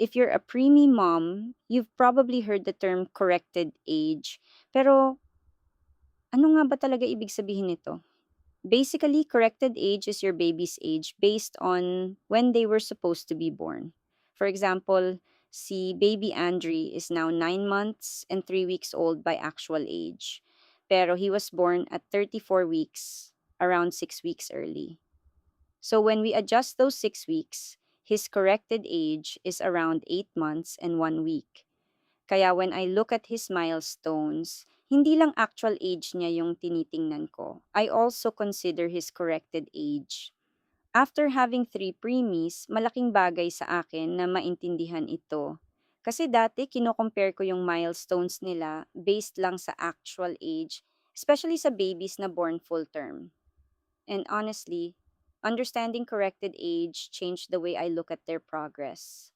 If you're a preemie mom, you've probably heard the term corrected age. Pero ano nga ba talaga ibig sabihin nito? Basically, corrected age is your baby's age based on when they were supposed to be born. For example, si baby Andre is now 9 months and 3 weeks old by actual age. Pero he was born at 34 weeks, around 6 weeks early. So when we adjust those 6 weeks, his corrected age is around 8 months and 1 week. Kaya when I look at his milestones, hindi lang actual age niya yung tinitingnan ko. I also consider his corrected age. After having three preemies, malaking bagay sa akin na maintindihan ito. Kasi dati kino-compare ko yung milestones nila based lang sa actual age, especially sa babies na born full term. And honestly, understanding corrected age changed the way I look at their progress.